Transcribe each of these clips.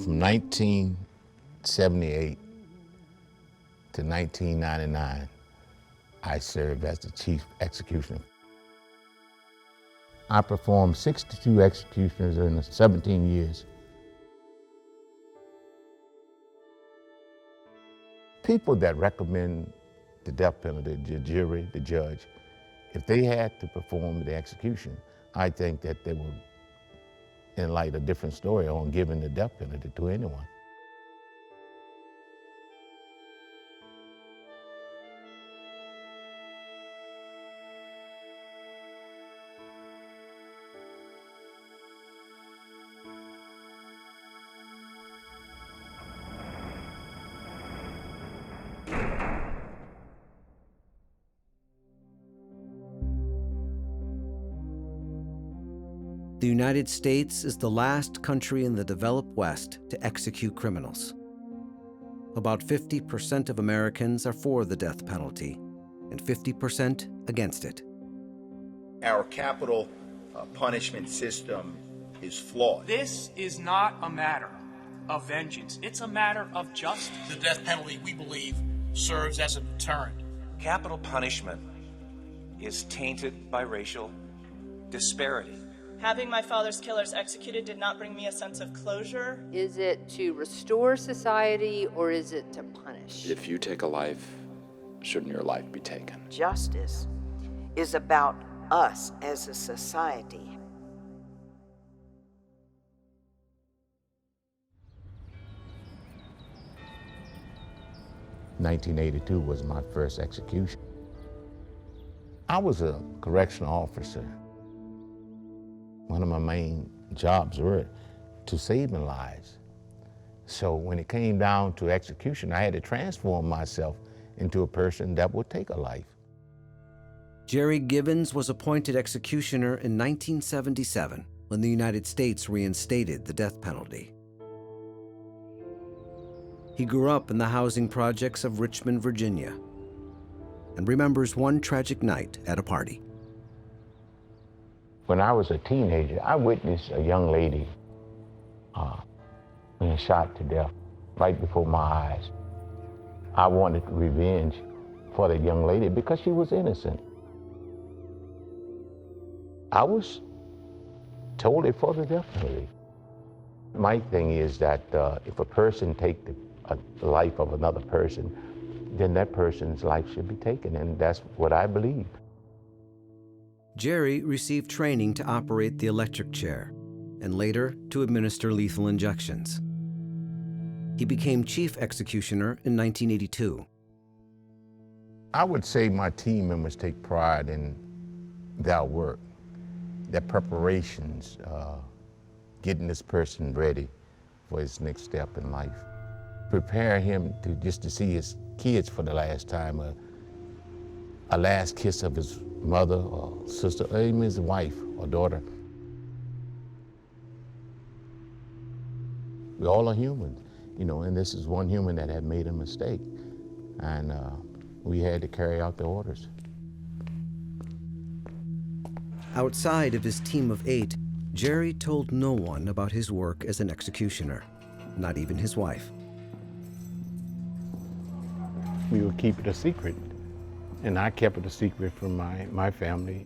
From 1978 to 1999, I served as the chief executioner. I performed 62 executions in 17 years. People that recommend the death penalty, the jury, the judge, if they had to perform the execution, I think that they would enlighten a different story on giving the death penalty to anyone. The United States is the last country in the developed West to execute criminals. About 50% of Americans are for the death penalty and 50% against it. Our capital punishment system is flawed. This is not a matter of vengeance. It's a matter of justice. The death penalty, we believe, serves as a deterrent. Capital punishment is tainted by racial disparity. Having my father's killers executed did not bring me a sense of closure. Is it to restore society or is it to punish? If you take a life, shouldn't your life be taken? Justice is about us as a society. (1982) was my first execution. I was a correctional officer. One of my main jobs were to saving lives. So when it came down to execution, I had to transform myself into a person that would take a life. Jerry Givens was appointed executioner in 1977 when the United States reinstated the death penalty. He grew up in the housing projects of Richmond, Virginia, and remembers one tragic night at a party. When I was a teenager, I witnessed a young lady being shot to death right before my eyes. I wanted revenge for that young lady because she was innocent. I was totally for the death penalty. My thing is that if a person takes the life of another person, then that person's life should be taken, and that's what I believe. Jerry received training to operate the electric chair and later to administer lethal injections. He became chief executioner in 1982. I would say my team members take pride in their work, their preparations, getting this person ready for his next step in life. Prepare him to see his kids for the last time, a last kiss of his mother or sister, or even his wife or daughter. We all are humans, and this is one human that had made a mistake, and we had to carry out the orders. Outside of his team of 8, Jerry told no one about his work as an executioner, not even his wife. We would keep it a secret, and I kept it a secret from my family.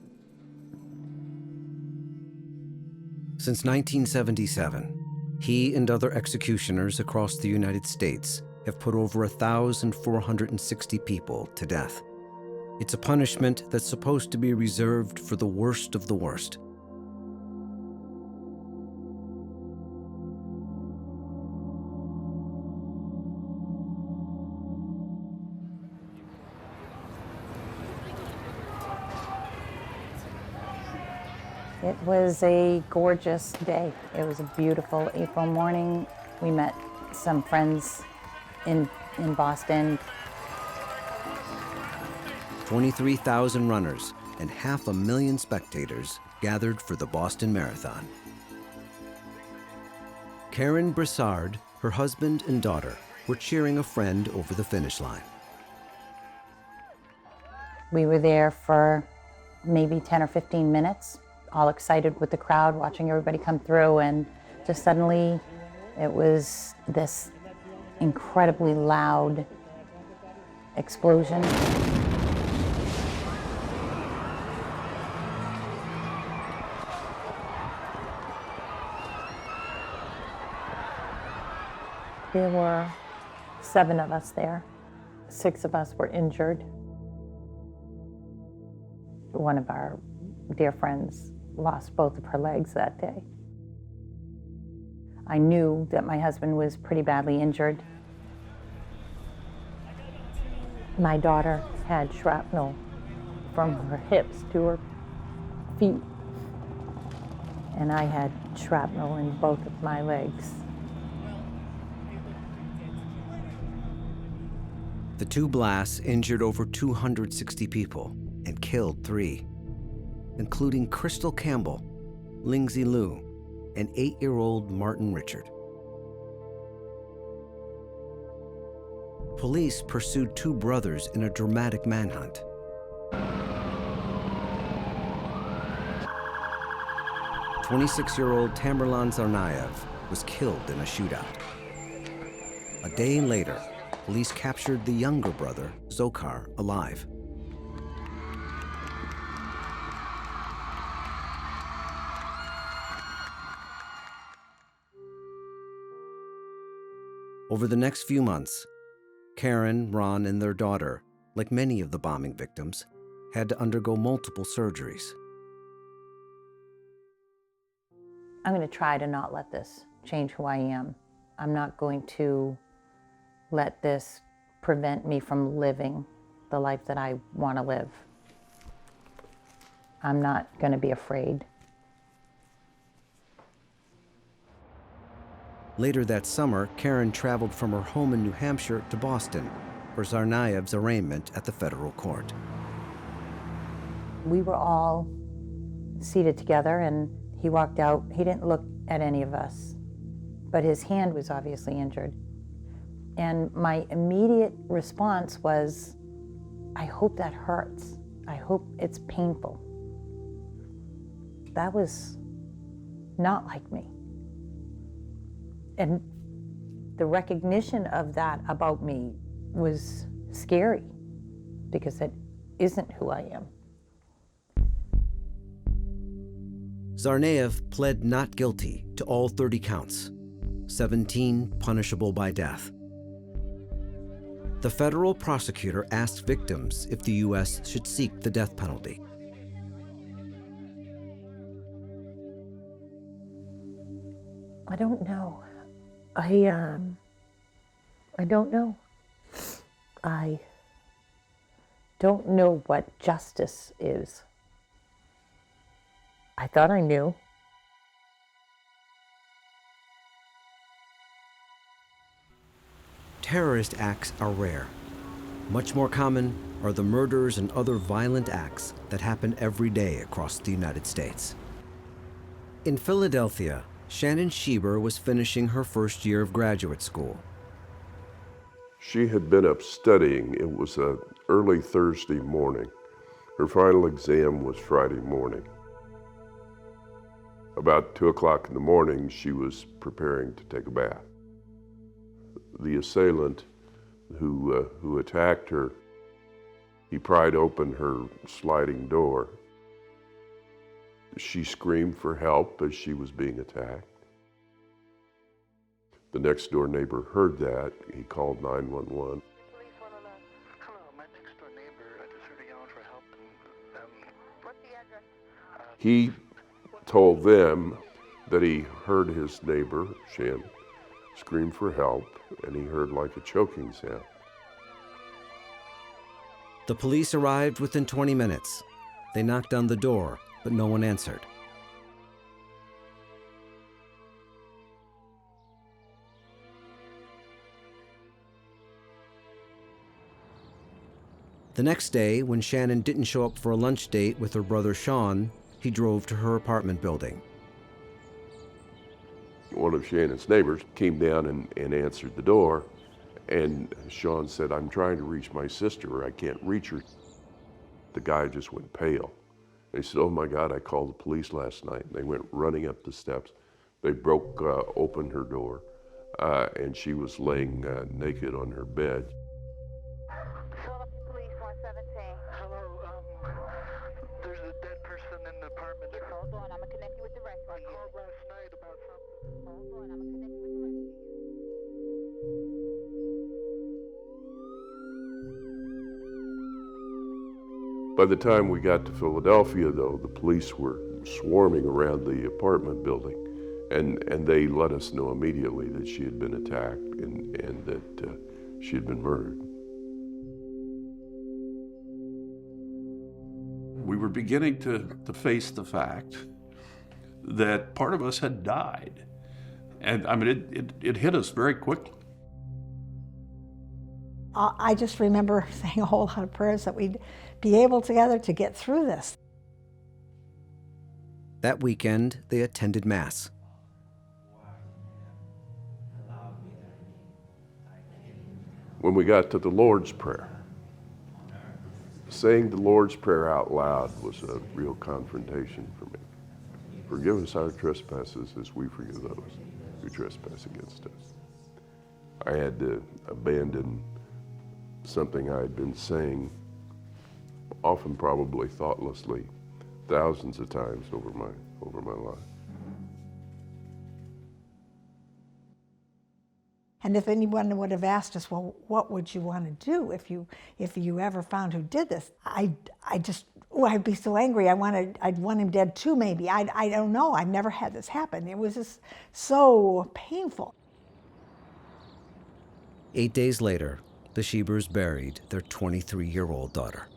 Since 1977, he and other executioners across the United States have put over 1,460 people to death. It's a punishment that's supposed to be reserved for the worst of the worst. It was a gorgeous day. It was a beautiful April morning. We met some friends in Boston. 23,000 runners and 500,000 spectators gathered for the Boston Marathon. Karen Broussard, her husband and daughter were cheering a friend over the finish line. We were there for maybe 10 or 15 minutes, all excited with the crowd, watching everybody come through, and just suddenly It was this incredibly loud explosion. There were 7 of us there. 6 of us were injured. One of our dear friends lost both of her legs that day. I knew that my husband was pretty badly injured. My daughter had shrapnel from her hips to her feet, and I had shrapnel in both of my legs. The 2 blasts injured over 260 people and killed 3, including Crystal Campbell, Lindsay Liu, and 8-year-old Martin Richard. Police pursued 2 brothers in a dramatic manhunt. "26-year-old Tamerlan Tsarnaev was killed in a shootout. A day later, police captured the younger brother, Zokhar, alive. Over the next few months, Karen, Ron, and their daughter, like many of the bombing victims, had to undergo multiple surgeries. I'm going to try to not let this change who I am. I'm not going to let this prevent me from living the life that I want to live. I'm not going to be afraid. Later that summer, Karen traveled from her home in New Hampshire to Boston for Tsarnaev's arraignment at the federal court. We were all seated together, and he walked out. He didn't look at any of us, but his hand was obviously injured. And my immediate response was, I hope that hurts. I hope it's painful. That was not like me. And the recognition of that about me was scary, because it isn't who I am. Tsarnaev pled not guilty to all 30 counts, 17 punishable by death. The federal prosecutor asked victims if the U.S. should seek the death penalty. I don't know. I don't know. I don't know what justice is. I thought I knew. Terrorist acts are rare. Much more common are the murders and other violent acts that happen every day across the United States. In Philadelphia, Shannon Sheeber was finishing her first year of graduate school. She had been up studying. It was an early Thursday morning. Her final exam was Friday morning. About 2 o'clock in the morning, she was preparing to take a bath. The assailant who attacked her, he pried open her sliding door. She screamed for help as she was being attacked. The next door neighbor heard that. He called 911. Hello, my next door neighbor just heard a yelling for help. What's the address? He told them that he heard his neighbor, Shan, scream for help, and he heard like a choking sound. The police arrived within 20 minutes. They knocked on the door, but no one answered. The next day, when Shannon didn't show up for a lunch date with her brother Sean, he drove to her apartment building. One of Shannon's neighbors came down and answered the door, and Sean said, "I'm trying to reach my sister. I can't reach her." The guy just went pale. And he said, "Oh my God, I called the police last night." And they went running up the steps. They broke open her door. and she was laying naked on her bed. Philadelphia Police 117. Hello, there's a dead person in the apartment. Hold on, I'm gonna connect you with the rescue. I called last night about something. Hold on, I'm gonna connect you with the rescue. By the time we got to Philadelphia, though, the police were swarming around the apartment building, and they let us know immediately that she had been attacked and that she had been murdered. We were beginning to face the fact that part of us had died. And I mean, it hit us very quickly. I just remember saying a whole lot of prayers that we'd be able together to get through this. That weekend, they attended Mass. When we got to the Lord's Prayer, saying the Lord's Prayer out loud was a real confrontation for me. Forgive us our trespasses as we forgive those who trespass against us. I had to abandon something I had been saying, often probably thoughtlessly, thousands of times over my life. And if anyone would have asked us, well, what would you want to do if you ever found who did this? I'd be so angry. I'd want him dead too, maybe. I don't know. I've never had this happen. It was just so painful. 8 days later, the Sheebers buried their 23-year-old daughter.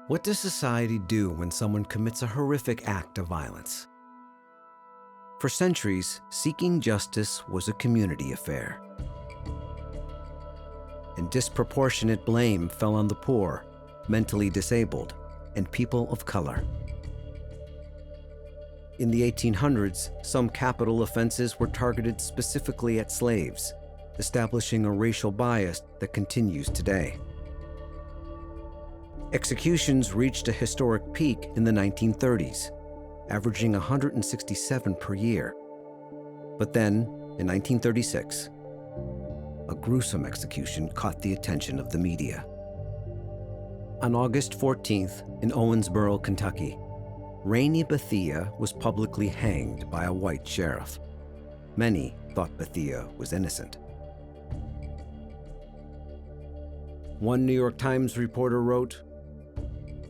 What does society do when someone commits a horrific act of violence? For centuries, seeking justice was a community affair. And disproportionate blame fell on the poor, mentally disabled, and people of color. In the 1800s, some capital offenses were targeted specifically at slaves, establishing a racial bias that continues today. Executions reached a historic peak in the 1930s, averaging 167 per year. But then, in 1936, a gruesome execution caught the attention of the media. On August 14th, in Owensboro, Kentucky, Rainey Bethia was publicly hanged by a white sheriff. Many thought Bethia was innocent. One New York Times reporter wrote,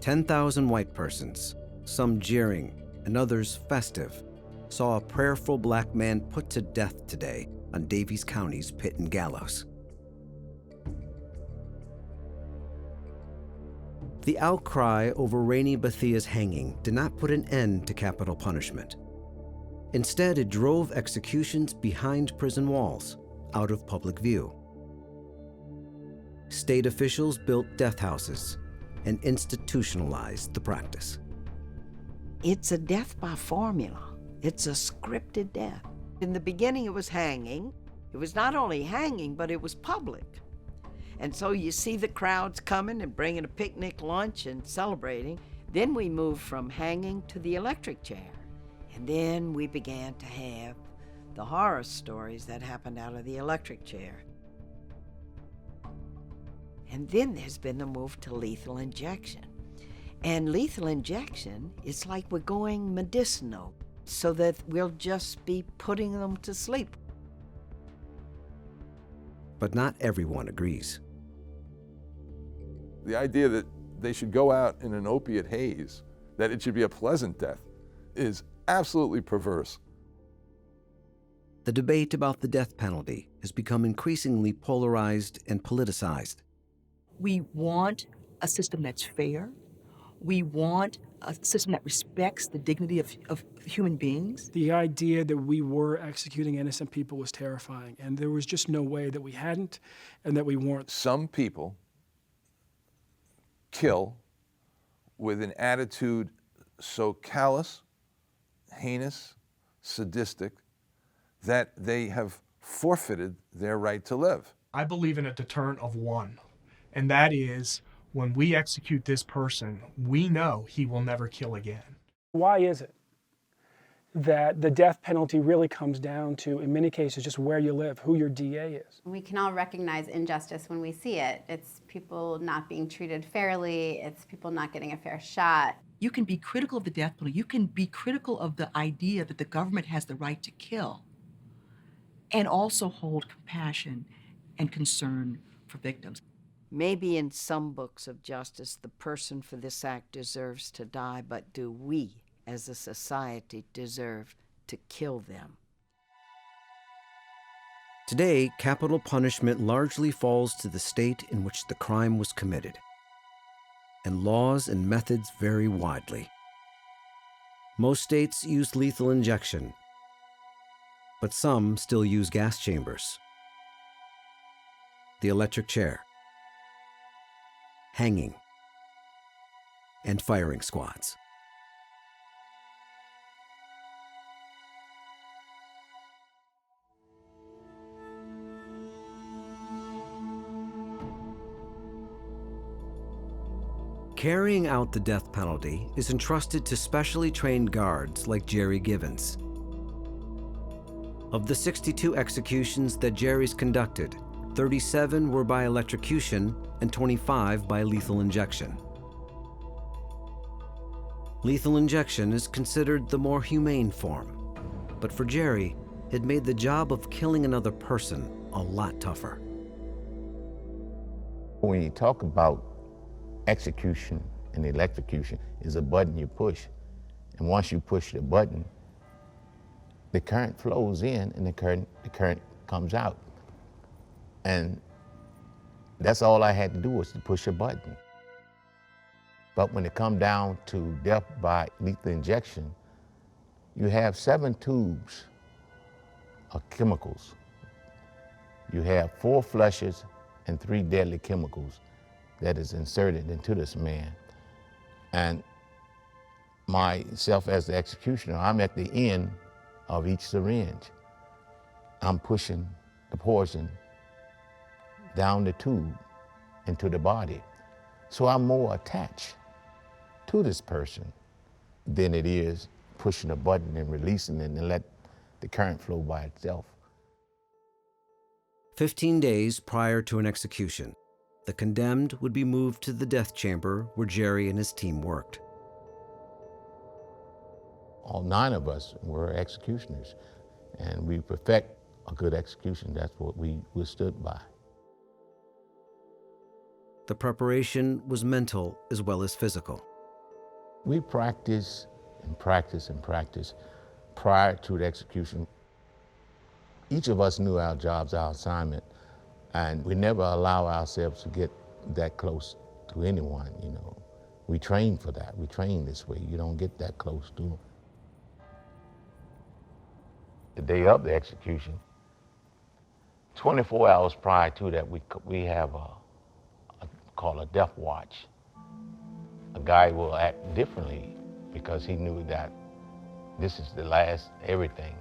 10,000 white persons, some jeering and others festive, saw a prayerful black man put to death today on Daviess County's Pitton Gallows. The outcry over Rainey Bethia's hanging did not put an end to capital punishment. Instead, it drove executions behind prison walls, out of public view. State officials built death houses and institutionalized the practice. It's a death by formula. It's a scripted death. In the beginning, it was hanging. It was not only hanging, but it was public. And so you see the crowds coming and bringing a picnic lunch and celebrating. Then we moved from hanging to the electric chair. And then we began to have the horror stories that happened out of the electric chair. And then there's been the move to lethal injection. And lethal injection is like we're going medicinal, so that we'll just be putting them to sleep. But not everyone agrees. The idea that they should go out in an opiate haze, that it should be a pleasant death, is absolutely perverse. The debate about the death penalty has become increasingly polarized and politicized. We want a system that's fair. We want a system that respects the dignity of human beings. The idea that we were executing innocent people was terrifying, and there was just no way that we hadn't and that we weren't. Some people kill with an attitude so callous, heinous, sadistic, that they have forfeited their right to live. I believe in a deterrent of one, and that is when we execute this person, we know he will never kill again. Why is it that the death penalty really comes down to, in many cases, just where you live, who your DA is? We can all recognize injustice when we see it. It's people not being treated fairly. It's people not getting a fair shot. You can be critical of the death penalty. You can be critical of the idea that the government has the right to kill, and also hold compassion and concern for victims. Maybe in some books of justice, the person for this act deserves to die, but do we, as a society, deserve to kill them? Today, capital punishment largely falls to the state in which the crime was committed, and laws and methods vary widely. Most states use lethal injection, but some still use gas chambers, the electric chair, hanging, and firing squads. Carrying out the death penalty is entrusted to specially trained guards like Jerry Givens. Of the 62 executions that Jerry's conducted, 37 were by electrocution and 25 by lethal injection. Lethal injection is considered the more humane form, but for Jerry, it made the job of killing another person a lot tougher. When you talk about execution and electrocution, is a button you push. And once you push the button, the current flows in and the current comes out. And that's all I had to do was to push a button. But when it comes down to death by lethal injection, you have 7 tubes of chemicals. You have 4 flushes and 3 deadly chemicals that is inserted into this man. And myself as the executioner, I'm at the end of each syringe. I'm pushing the poison down the tube into the body. So I'm more attached to this person than it is pushing a button and releasing it and let the current flow by itself. 15 days prior to an execution, the condemned would be moved to the death chamber where Jerry and his team worked. All 9 of us were executioners, and we perfect a good execution. That's what we stood by. The preparation was mental as well as physical. We practice and practice and practice prior to the execution. Each of us knew our jobs, our assignment, and we never allow ourselves to get that close to anyone, you know. We train for that. We train this way. You don't get that close to them. The day of the execution, 24 hours prior to that, we have called a death watch. A guy will act differently because he knew that this is the last everything.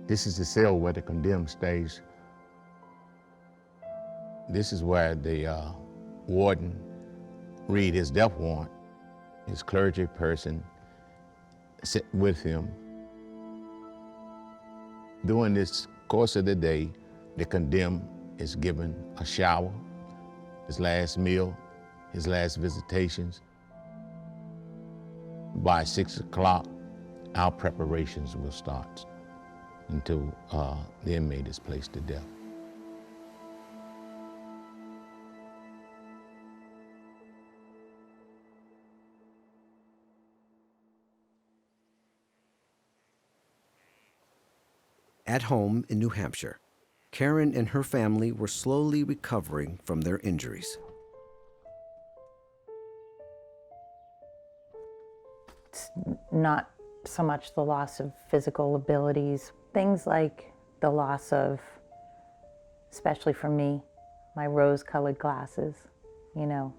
This is the cell where the condemned stays. This is where the warden read his death warrant. His clergy person sit with him. During this course of the day, the condemned is given a shower, his last meal, his last visitations. By 6 o'clock, our preparations will start until the inmate is placed to death. At home in New Hampshire, Karen and her family were slowly recovering from their injuries. It's not so much the loss of physical abilities, things like the loss of, especially for me, my rose-colored glasses, you know,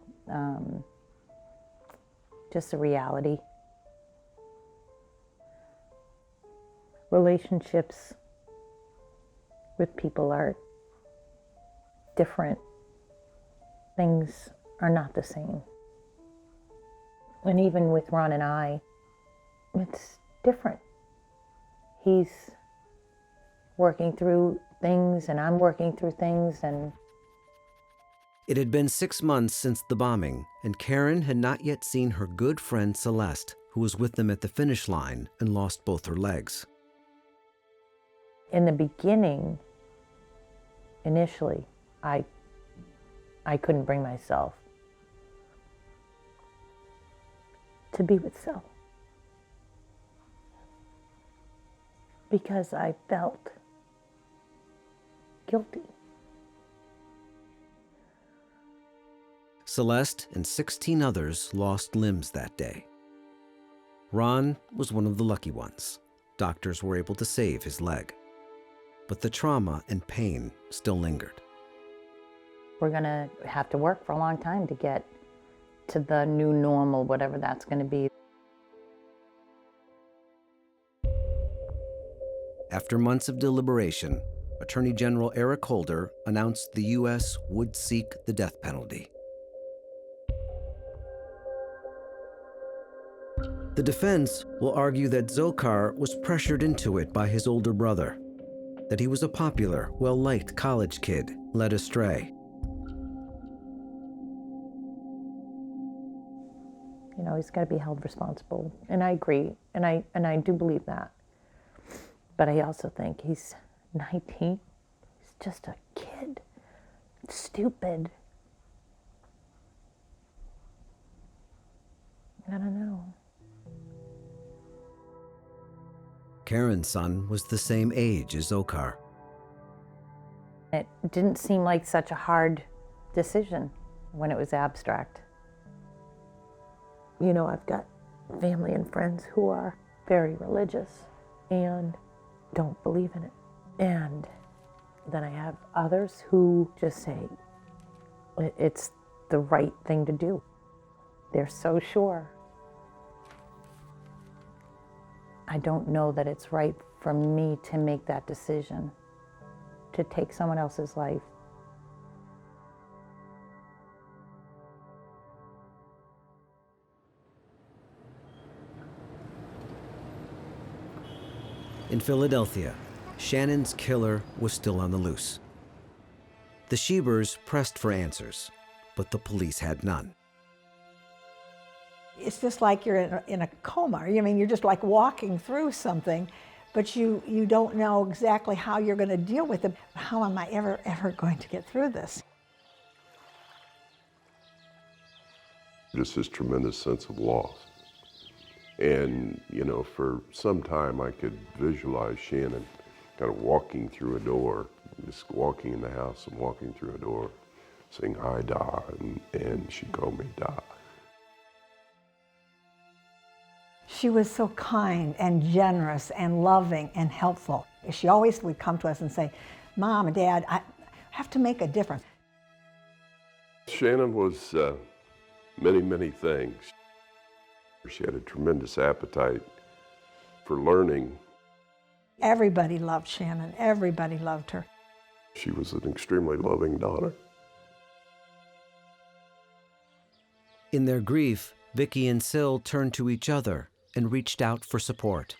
just the reality. Relationships with people are different. Things are not the same. And even with Ron and I, it's different. He's working through things and I'm working through things, and It had been 6 months since the bombing, and Karen had not yet seen her good friend Celeste, who was with them at the finish line and lost both her legs. in the beginning, initially, I couldn't bring myself to be with Sel because I felt guilty. Celeste and 16 others lost limbs that day. Ron was one of the lucky ones. Doctors were able to save his leg. But the trauma and pain still lingered. We're going to have to work for a long time to get to the new normal, whatever that's going to be. After months of deliberation, Attorney General Eric Holder announced the U.S. would seek the death penalty. The defense will argue that Dzhokhar was pressured into it by his older brother, that he was a popular, well-liked college kid led astray. You know, he's got to be held responsible. And I agree, and I do believe that. But I also think he's 19. He's just a kid. Stupid. I don't know. Karen's son was the same age as Dzhokhar. It didn't seem like such a hard decision when it was abstract. You know, I've got family and friends who are very religious and don't believe in it. And then I have others who just say it's the right thing to do. They're so sure. I don't know that it's right for me to make that decision, to take someone else's life. In Philadelphia, Shannon's killer was still on the loose. The Sheebers pressed for answers, but the police had none. It's just like you're in a coma. I mean, you're just like walking through something, but you don't know exactly how you're going to deal with it. How am I ever going to get through this? Just this tremendous sense of loss. And, you know, for some time I could visualize Shannon kind of walking through a door, just walking in the house and walking through a door, saying, "Hi, Da," and she called me Da. She was so kind and generous and loving and helpful. She always would come to us and say, "Mom and Dad, I have to make a difference." Shannon was many, many things. She had a tremendous appetite for learning. Everybody loved Shannon. Everybody loved her. She was an extremely loving daughter. In their grief, Vicki and Syl turned to each other and reached out for support.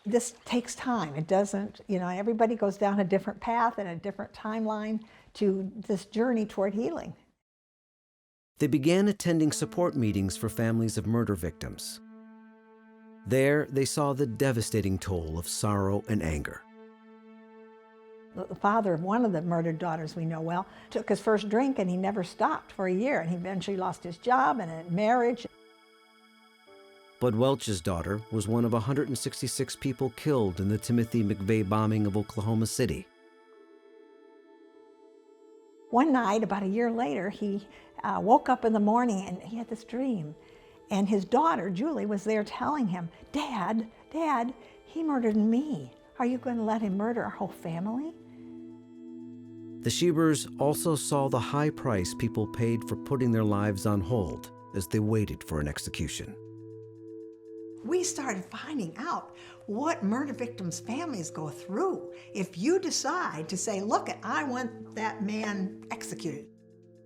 This takes time. It doesn't, you know, everybody goes down a different path and a different timeline to this journey toward healing. They began attending support meetings for families of murder victims. There, they saw the devastating toll of sorrow and anger. The father of one of the murdered daughters we know well took his first drink and he never stopped for a year, and he eventually lost his job and a marriage. Bud Welch's daughter was one of 166 people killed in the Timothy McVeigh bombing of Oklahoma City. One night, about a year later, he woke up in the morning and he had this dream. And his daughter, Julie, was there telling him, Dad, he murdered me. Are you going to let him murder our whole family?" The Sheebers also saw the high price people paid for putting their lives on hold as they waited for an execution. we started finding out what murder victims' families go through. If you decide to say, look, I want that man executed,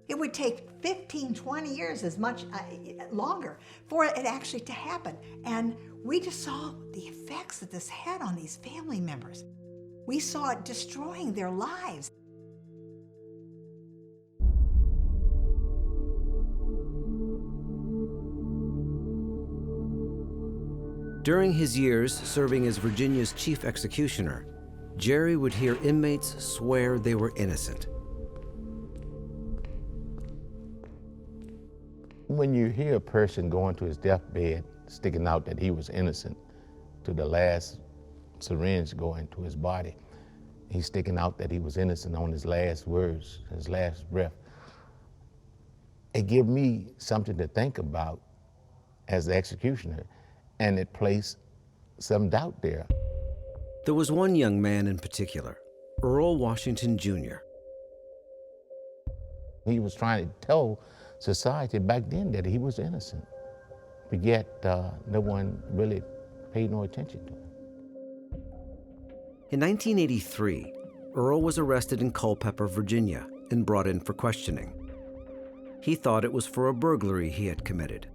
it would take 15, 20 years, as much longer, for it actually to happen. And we just saw the effects that this had on these family members. We saw it destroying their lives. During his years serving as Virginia's chief executioner, Jerry would hear inmates swear they were innocent. When you hear a person going to his deathbed sticking out that he was innocent to the last syringe going to his body, he's sticking out that he was innocent on his last words, his last breath. It gave me something to think about as the executioner, and it placed some doubt there. There was one young man in particular, Earl Washington Jr. He was trying to tell society back then that he was innocent, but yet no one really paid no attention to him. In 1983, Earl was arrested in Culpeper, Virginia, and brought in for questioning. He thought it was for a burglary he had committed.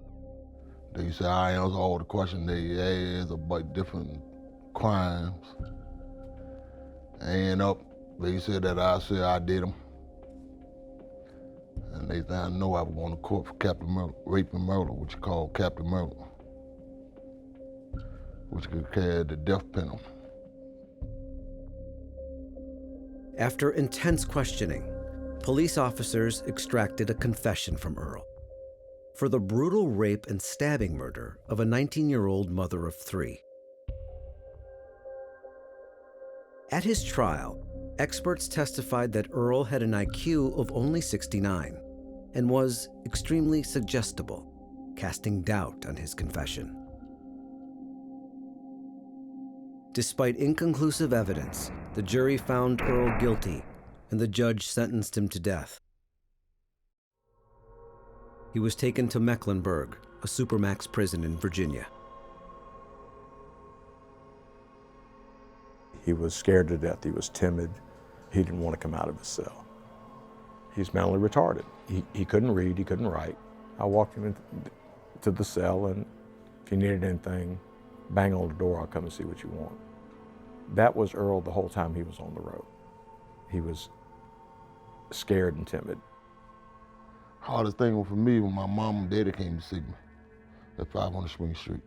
They said I answer all the questions they asked about different crimes. And they said that I said I did them. And they said I know I was going to court for capital murder, rape and murder, which is called capital murder, which could carry the death penalty. After intense questioning, police officers extracted a confession from Earl for the brutal rape and stabbing murder of a 19-year-old mother of 3. At his trial, experts testified that Earl had an IQ of only 69 and was extremely suggestible, casting doubt on his confession. Despite inconclusive evidence, the jury found Earl guilty and the judge sentenced him to death. He was taken to Mecklenburg, a supermax prison in Virginia. He was scared to death. He was timid. He didn't want to come out of his cell. He's mentally retarded. He couldn't read, he couldn't write. I walked him into the cell, and if he needed anything, bang on the door, I'll come and see what you want. That was Earl the whole time he was on the road. He was scared and timid. Hardest thing for me when my mom and daddy came to see me at 500 Spring Street.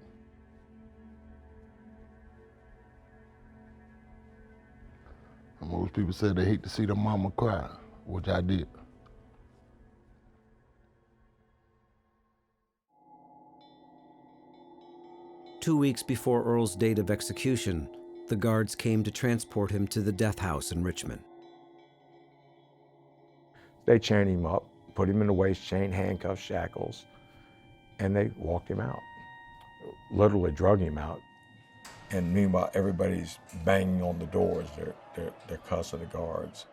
And most people said they hate to see their mama cry, which I did. Two weeks before Earl's date of execution, the guards came to transport him to the death house in Richmond. They chained him up, put him in a waist chain, handcuffs, shackles, and they walked him out. Literally drug him out. And meanwhile, everybody's banging on the doors. They're cussing the guards.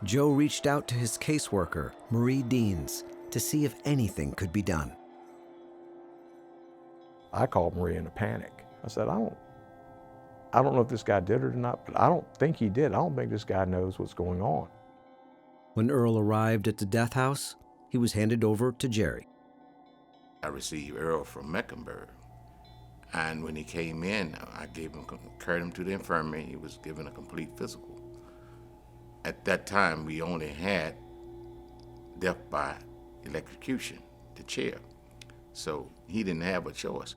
Joe reached out to his caseworker, Marie Deans, to see if anything could be done. I called Marie in a panic. I said, I don't know if this guy did it or not, but I don't think he did. I don't think this guy knows what's going on. When Earl arrived at the death house, he was handed over to Jerry. I received Earl from Mecklenburg. And when he came in, I carried him to the infirmary. He was given a complete physical. At that time, we only had death by electrocution, the chair. So he didn't have a choice.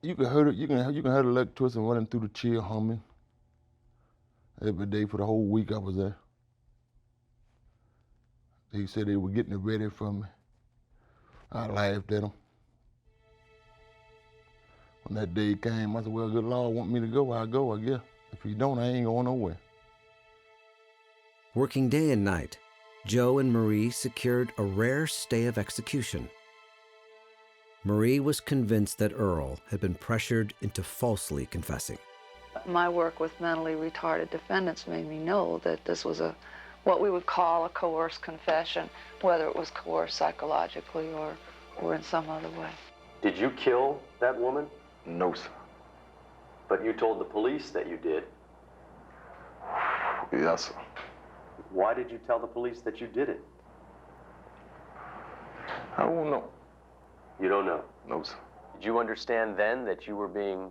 You can hear it. You can hear the electricity running through the chair, humming. Every day for the whole week I was there. They said they were getting it ready for me. I laughed at them. When that day came, I said, well, good Lord want me to go, I'll go, I guess. If he don't, I ain't going nowhere. Working day and night, Joe and Marie secured a rare stay of execution. Marie was convinced that Earl had been pressured into falsely confessing. My work with mentally retarded defendants made me know that this was a what we would call a coerced confession, whether it was coerced psychologically or in some other way. Did you kill that woman? No, sir. But you told the police that you did. Yes, sir. Why did you tell the police that you did it? I don't know. You don't know? No, sir. Did you understand then that you were being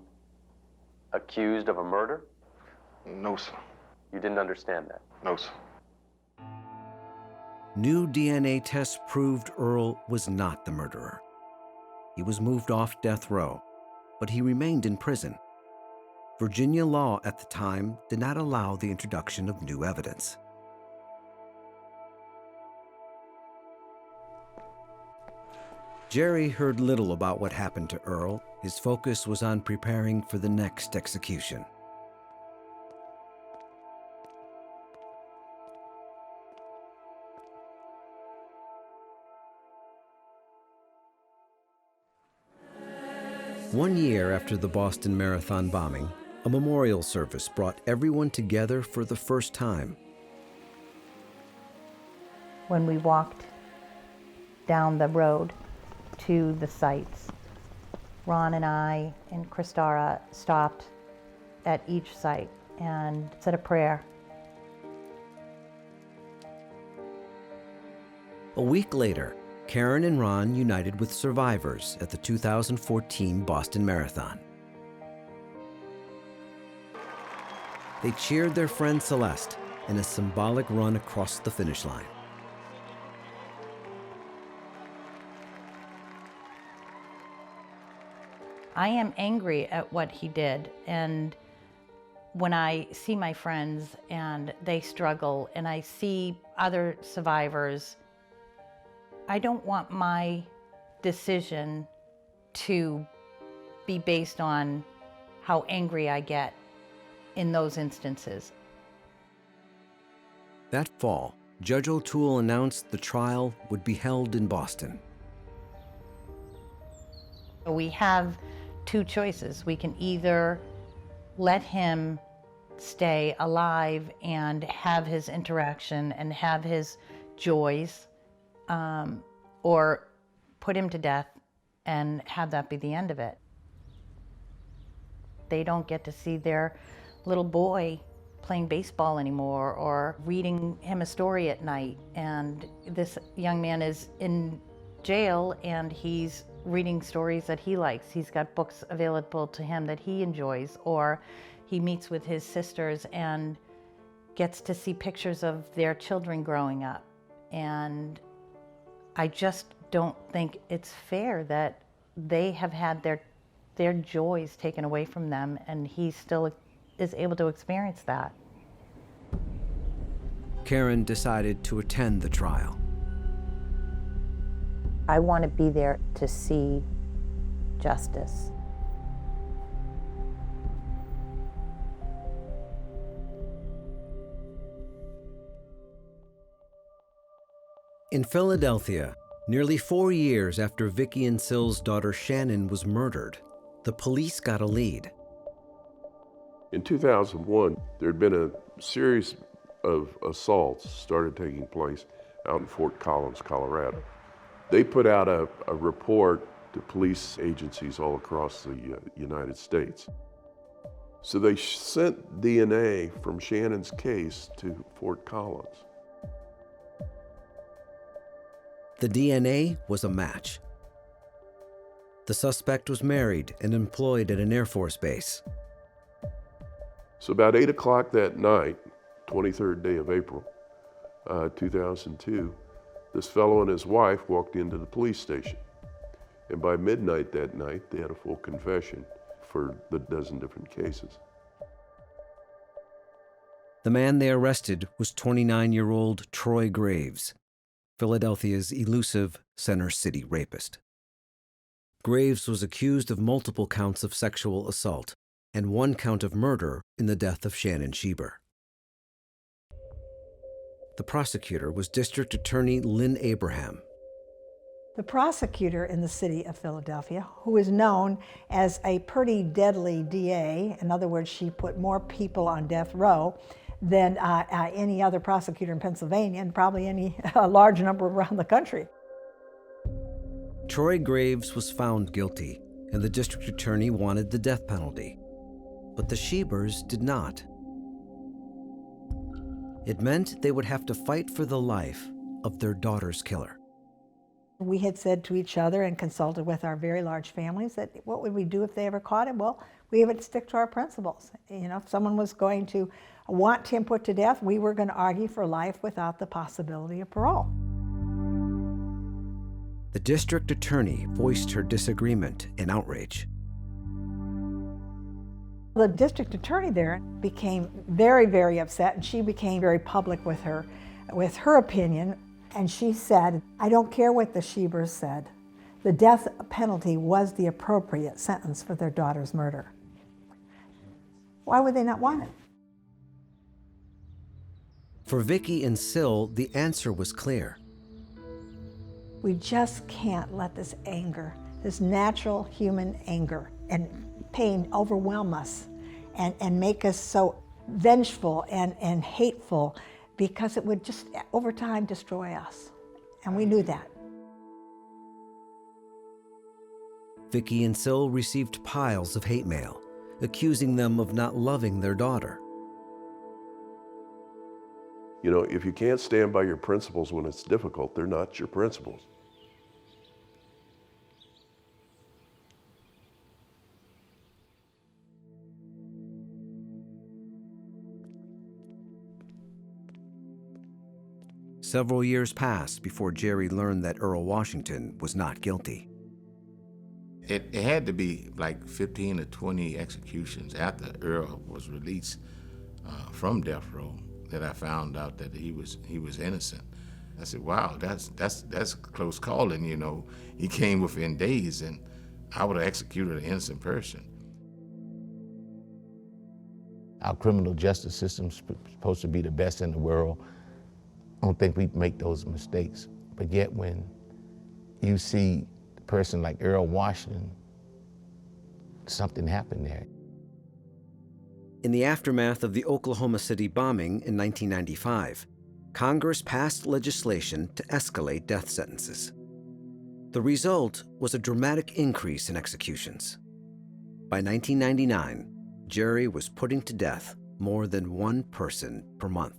accused of a murder? No, sir. You didn't understand that? No, sir. New DNA tests proved Earl was not the murderer. He was moved off death row, but he remained in prison. Virginia law at the time did not allow the introduction of new evidence. Jerry heard little about what happened to Earl. His focus was on preparing for the next execution. One year after the Boston Marathon bombing, a memorial service brought everyone together for the first time. When we walked down the road to the sites, Ron and I and Christara stopped at each site and said a prayer. A week later, Karen and Ron united with survivors at the 2014 Boston Marathon. They cheered their friend Celeste in a symbolic run across the finish line. I am angry at what he did, and when I see my friends and they struggle and I see other survivors, I don't want my decision to be based on how angry I get in those instances. That fall, Judge O'Toole announced the trial would be held in Boston. We have two choices. We can either let him stay alive and have his interaction and have his joys, or put him to death and have that be the end of it. They don't get to see their little boy playing baseball anymore or reading him a story at night. And this young man is in jail and he's reading stories that he likes. He's got books available to him that he enjoys, or he meets with his sisters and gets to see pictures of their children growing up. And I just don't think it's fair that they have had their joys taken away from them, and he still is able to experience that. Karen decided to attend the trial. I want to be there to see justice. In Philadelphia, nearly 4 years after Vicki and Syl's daughter Shannon was murdered, the police got a lead. In 2001, there had been a series of assaults started taking place out in Fort Collins, Colorado. They put out a report to police agencies all across the United States. So they sent DNA from Shannon's case to Fort Collins. The DNA was a match. The suspect was married and employed at an Air Force base. So about 8 o'clock that night, 23rd day of April, 2002, this fellow and his wife walked into the police station. And by midnight that night, they had a full confession for the dozen different cases. The man they arrested was 29-year-old Troy Graves, Philadelphia's elusive Center City rapist. Graves was accused of multiple counts of sexual assault and 1 count of murder in the death of Shannon Sheeber. The prosecutor was District Attorney Lynn Abraham. The prosecutor in the city of Philadelphia, who is known as a pretty deadly DA, in other words, she put more people on death row than any other prosecutor in Pennsylvania, and probably any large number around the country. Troy Graves was found guilty, and the district attorney wanted the death penalty. But the Sheebers did not. It meant they would have to fight for the life of their daughter's killer. We had said to each other and consulted with our very large families that what would we do if they ever caught him? Well, we would stick to our principles. You know, if someone was going to want him put to death, we were going to argue for life without the possibility of parole. The district attorney voiced her disagreement in outrage. The district attorney there became very, very upset, and she became very public with her opinion. And she said, I don't care what the Sheebers said. The death penalty was the appropriate sentence for their daughter's murder. Why would they not want it? For Vicki and Syl, the answer was clear. We just can't let this anger, this natural human anger and pain overwhelm us and make us so vengeful and hateful, because it would just, over time, destroy us. And we knew that. Vicki and Syl received piles of hate mail, accusing them of not loving their daughter. You know, if you can't stand by your principles when it's difficult, they're not your principles. Several years passed before Jerry learned that Earl Washington was not guilty. It had to be like 15 or 20 executions after Earl was released from death row that I found out that he was innocent. I said, wow, that's close calling, you know. He came within days, and I would have executed an innocent person. Our criminal justice system's supposed to be the best in the world. I don't think we make those mistakes. But yet when you see a person like Earl Washington, something happened there. In the aftermath of the Oklahoma City bombing in 1995, Congress passed legislation to escalate death sentences. The result was a dramatic increase in executions. By 1999, Jerry was putting to death more than one person per month.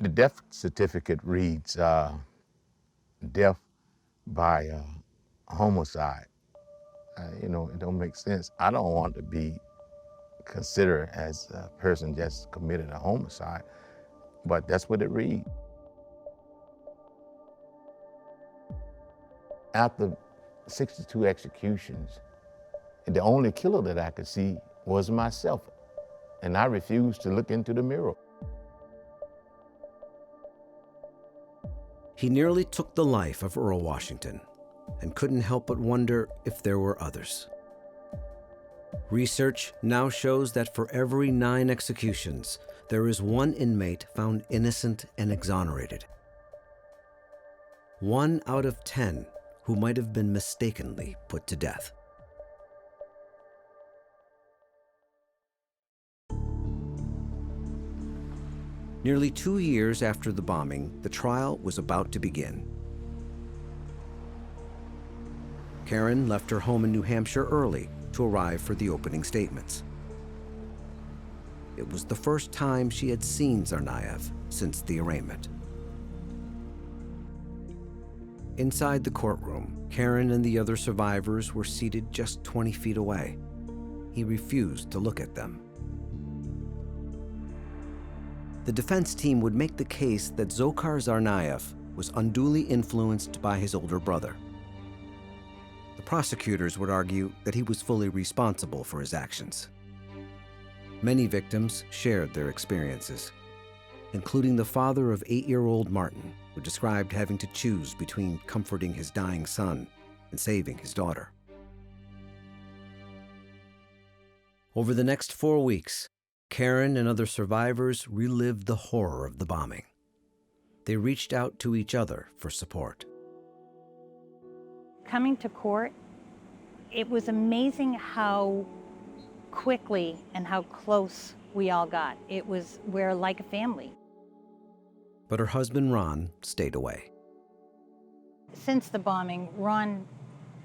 The death certificate reads death by homicide. You know, it don't make sense. I don't want to be considered as a person just committed a homicide, but that's what it reads. After 62 executions, the only killer that I could see was myself, and I refused to look into the mirror. He nearly took the life of Earl Washington and couldn't help but wonder if there were others. Research now shows that for every 9 executions, there is one inmate found innocent and exonerated. 1 out of 10 who might have been mistakenly put to death. Nearly 2 years after the bombing, the trial was about to begin. Karen left her home in New Hampshire early to arrive for the opening statements. It was the first time she had seen Tsarnaev since the arraignment. Inside the courtroom, Karen and the other survivors were seated just 20 feet away. He refused to look at them. The defense team would make the case that Dzhokhar Tsarnaev was unduly influenced by his older brother. The prosecutors would argue that he was fully responsible for his actions. Many victims shared their experiences, including the father of 8-year-old Martin, who described having to choose between comforting his dying son and saving his daughter. Over the next 4 weeks, Karen and other survivors relived the horror of the bombing. They reached out to each other for support. Coming to court, it was amazing how quickly and how close we all got. We're like a family. But her husband, Ron, stayed away. Since the bombing, Ron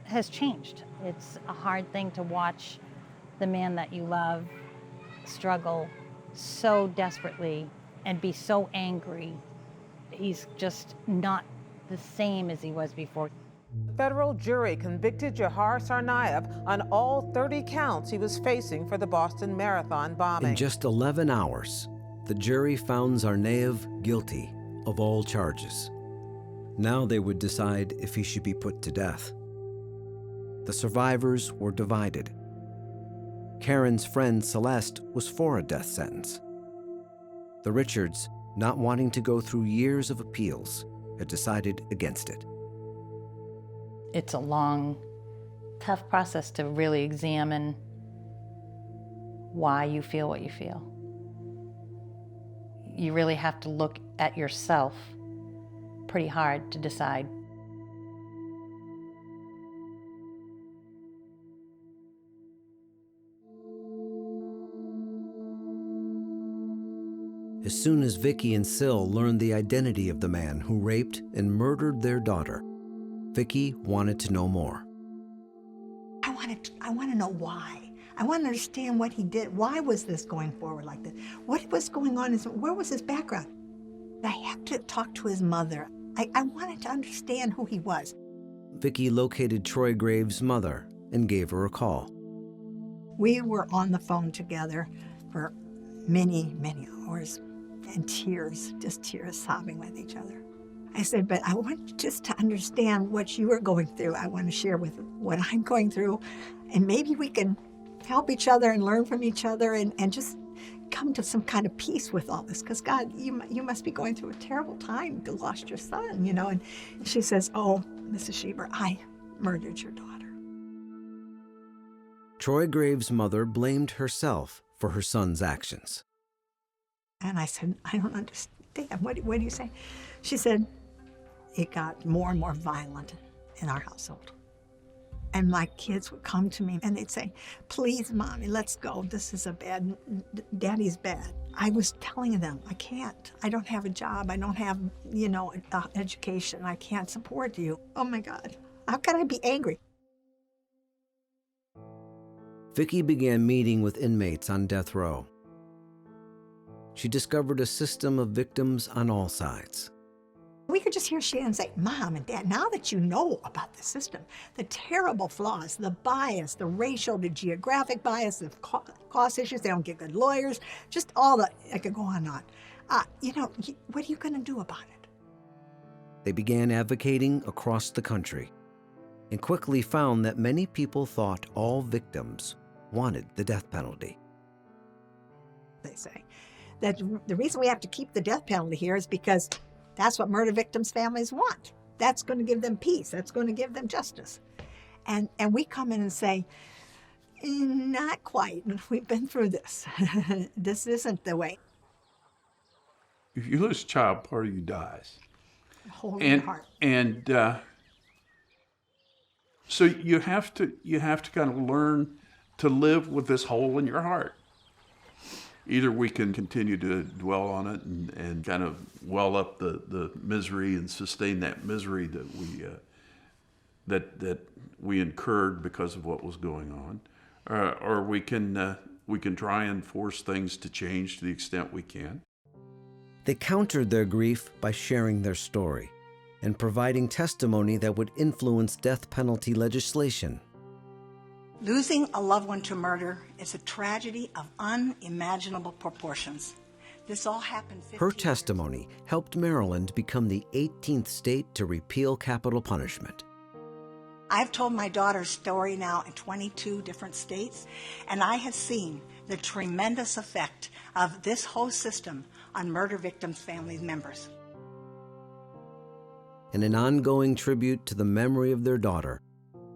has changed. It's a hard thing to watch the man that you love struggle so desperately and be so angry. He's just not the same as he was before. A federal jury convicted Jahar Tsarnaev on all 30 counts he was facing for the Boston Marathon bombing. In just 11 hours, the jury found Tsarnaev guilty of all charges. Now they would decide if he should be put to death. The survivors were divided. Karen's friend Celeste was for a death sentence. The Richards, not wanting to go through years of appeals, had decided against it. It's a long, tough process to really examine why you feel what you feel. You really have to look at yourself pretty hard to decide. As soon as Vicky and Syl learned the identity of the man who raped and murdered their daughter, Vicky wanted to know more. I want to know why. I want to understand what he did. Why was this going forward like this? What was going on? Where was his background? I have to talk to his mother. I wanted to understand who he was. Vicky located Troy Graves' mother and gave her a call. We were on the phone together for many, many hours, and tears, just tears, sobbing with each other. I said, but I want just to understand what you are going through. I want to share with what I'm going through, and maybe we can help each other and learn from each other and just come to some kind of peace with all this. Because God, you must be going through a terrible time. You lost your son, And she says, oh, Mrs. Sheeber, I murdered your daughter. Troy Graves' mother blamed herself for her son's actions. And I said, I don't understand. What do you say? She said, it got more and more violent in our household. And my kids would come to me and they'd say, please, Mommy, let's go. This is Daddy's bad. I was telling them, I can't. I don't have a job. I don't have, education. I can't support you. Oh my God, how can I be angry? Vicky began meeting with inmates on death row. She discovered a system of victims on all sides. We could just hear Shannon say, Mom and Dad, now that you know about the system, the terrible flaws, the bias, the racial, the geographic bias, the cost issues, they don't get good lawyers, just all the, I could go on and on. What are you going to do about it? They began advocating across the country and quickly found that many people thought all victims wanted the death penalty. They say that the reason we have to keep the death penalty here is because that's what murder victims' families want. That's going to give them peace. That's going to give them justice. And we come in and say, not quite. We've been through this. This isn't the way. If you lose a child, part of you dies. Hold your heart. And so you have to kind of learn to live with this hole in your heart. Either we can continue to dwell on it and kind of well up the misery and sustain that misery that we incurred because of what was going on, or we can try and force things to change to the extent we can. They countered their grief by sharing their story and providing testimony that would influence death penalty legislation. Losing a loved one to murder is a tragedy of unimaginable proportions. This all happened 15 Her testimony helped Maryland become the 18th state to repeal capital punishment. I've told my daughter's story now in 22 different states, and I have seen the tremendous effect of this whole system on murder victims' family members. In an ongoing tribute to the memory of their daughter,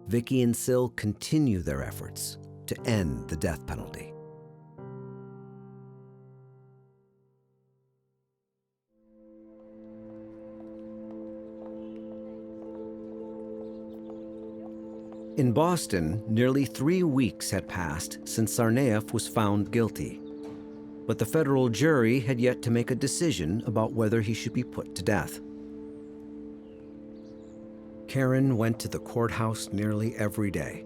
Vicky and Syl continue their efforts to end the death penalty. In Boston, nearly 3 weeks had passed since Tsarnaev was found guilty. But the federal jury had yet to make a decision about whether he should be put to death. Karen went to the courthouse nearly every day.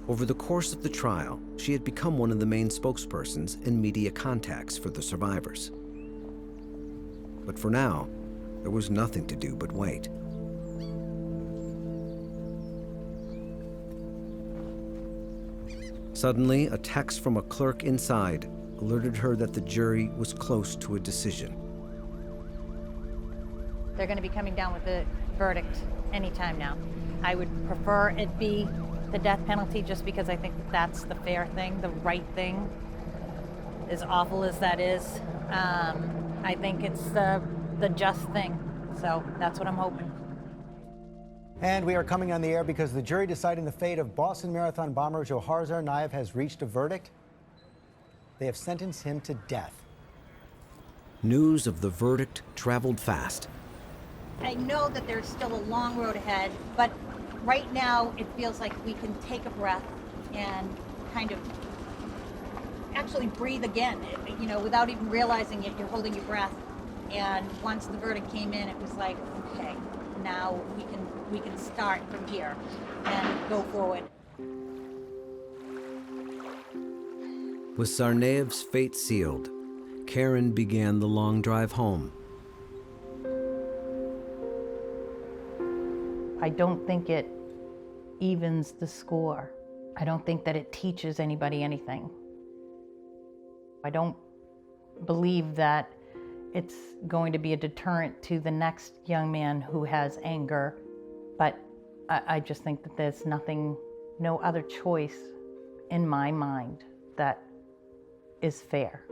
Over the course of the trial, she had become one of the main spokespersons and media contacts for the survivors. But for now, there was nothing to do but wait. Suddenly, a text from a clerk inside alerted her that the jury was close to a decision. They're going to be coming down with the verdict anytime now. I would prefer it be the death penalty just because I think that's the fair thing, the right thing. As awful as that is, I think it's the just thing. So that's what I'm hoping. And we are coming on the air because the jury deciding the fate of Boston Marathon bomber Johar Tsarnaev has reached a verdict. They have sentenced him to death. News of the verdict traveled fast. I know that there's still a long road ahead, but right now it feels like we can take a breath and kind of actually breathe again. You know, without even realizing it, you're holding your breath. And once the verdict came in, it was like, okay, now we can start from here and go forward. With Tsarnaev's fate sealed, Karen began the long drive home. I don't think it evens the score. I don't think that it teaches anybody anything. I don't believe that it's going to be a deterrent to the next young man who has anger, but I just think that there's no other choice in my mind that is fair.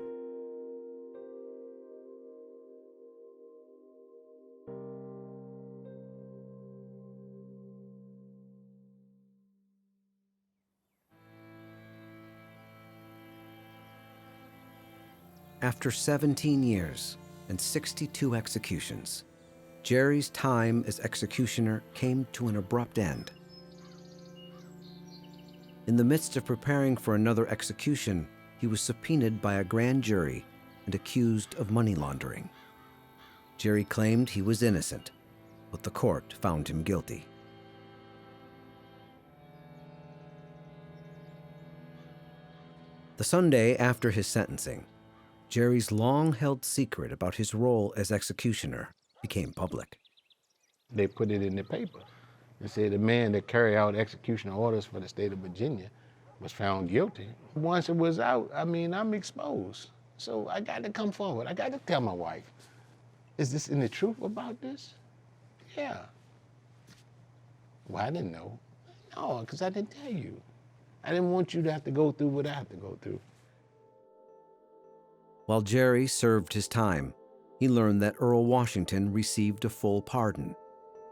After 17 years and 62 executions, Jerry's time as executioner came to an abrupt end. In the midst of preparing for another execution, he was subpoenaed by a grand jury and accused of money laundering. Jerry claimed he was innocent, but the court found him guilty. The Sunday after his sentencing, Jerry's long-held secret about his role as executioner became public. They put it in the paper. They said the man that carried out execution orders for the state of Virginia was found guilty. Once it was out, I mean, I'm exposed. So I got to come forward. I got to tell my wife, is this in the truth about this? Yeah. Well, I didn't know. No, because I didn't tell you. I didn't want you to have to go through what I have to go through. While Jerry served his time, he learned that Earl Washington received a full pardon,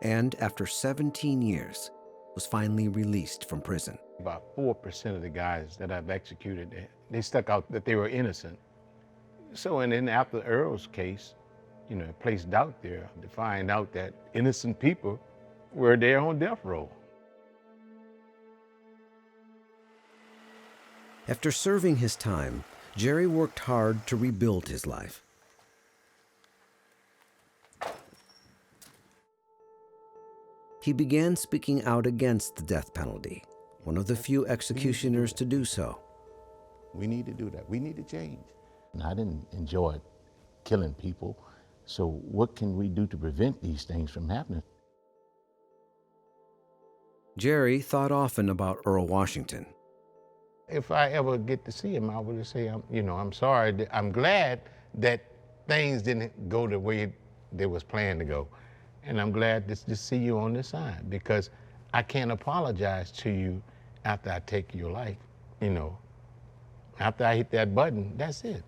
and after 17 years, was finally released from prison. About 4% of the guys that I've executed, they stuck out that they were innocent. So, and then after Earl's case, you know, it placed doubt there to find out that innocent people were there on death row. After serving his time, Jerry worked hard to rebuild his life. He began speaking out against the death penalty, one of the few executioners to do so. We need to do that. We need to change. And I didn't enjoy killing people, so what can we do to prevent these things from happening? Jerry thought often about Earl Washington. If I ever get to see him, I would say, I'm sorry. I'm glad that things didn't go the way they was planned to go. And I'm glad to see you on this side, because I can't apologize to you after I take your life, you know. After I hit that button, that's it.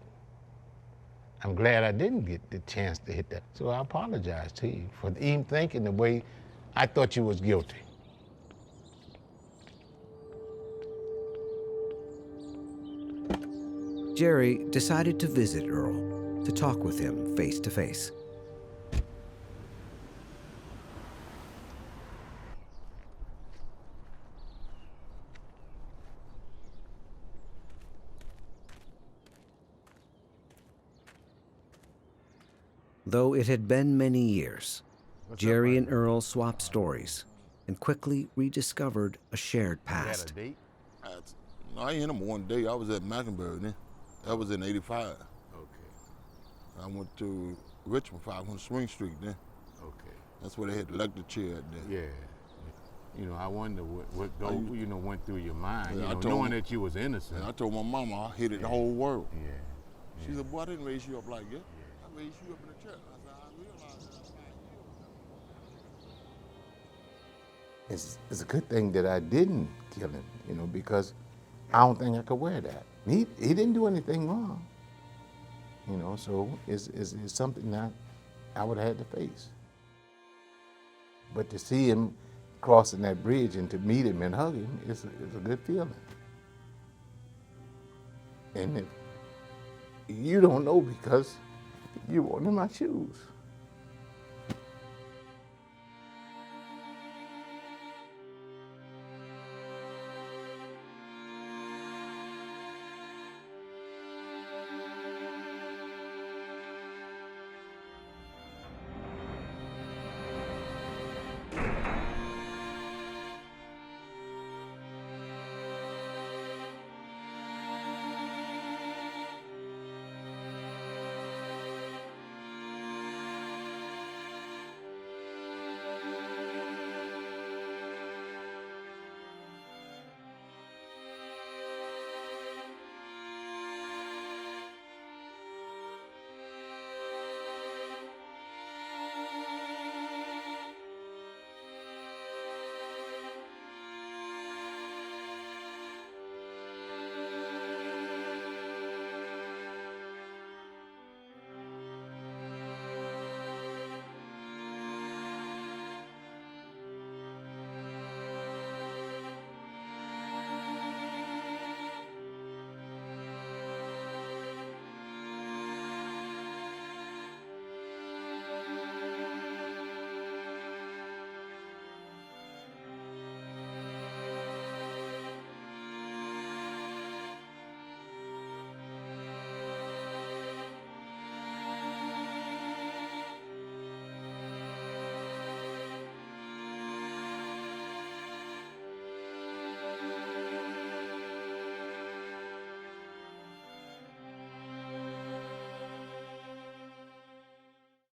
I'm glad I didn't get the chance to hit that. So I apologize to you for even thinking the way I thought you was guilty. Jerry decided to visit Earl, to talk with him face to face. Though it had been many years, Jerry and Earl swapped stories and quickly rediscovered a shared past. I ain't him one day. I was at Mockingbird then. That was in '85. Okay. I went to Richmond 500 Swing Street then. Okay. That's where they had the electric chair at there. Yeah. You know, I wonder what went through your mind, Yeah, knowing that you was innocent. I told my mama I hated the whole world. Yeah. She said, boy, I didn't raise you up like that. I raised you up in the church. I said, I realized that. It's a good thing that I didn't kill him, because I don't think I could wear that. He didn't do anything wrong, so it's something that I would have had to face. But to see him crossing that bridge and to meet him and hug him is a good feeling. And if you don't know because you weren't in my shoes.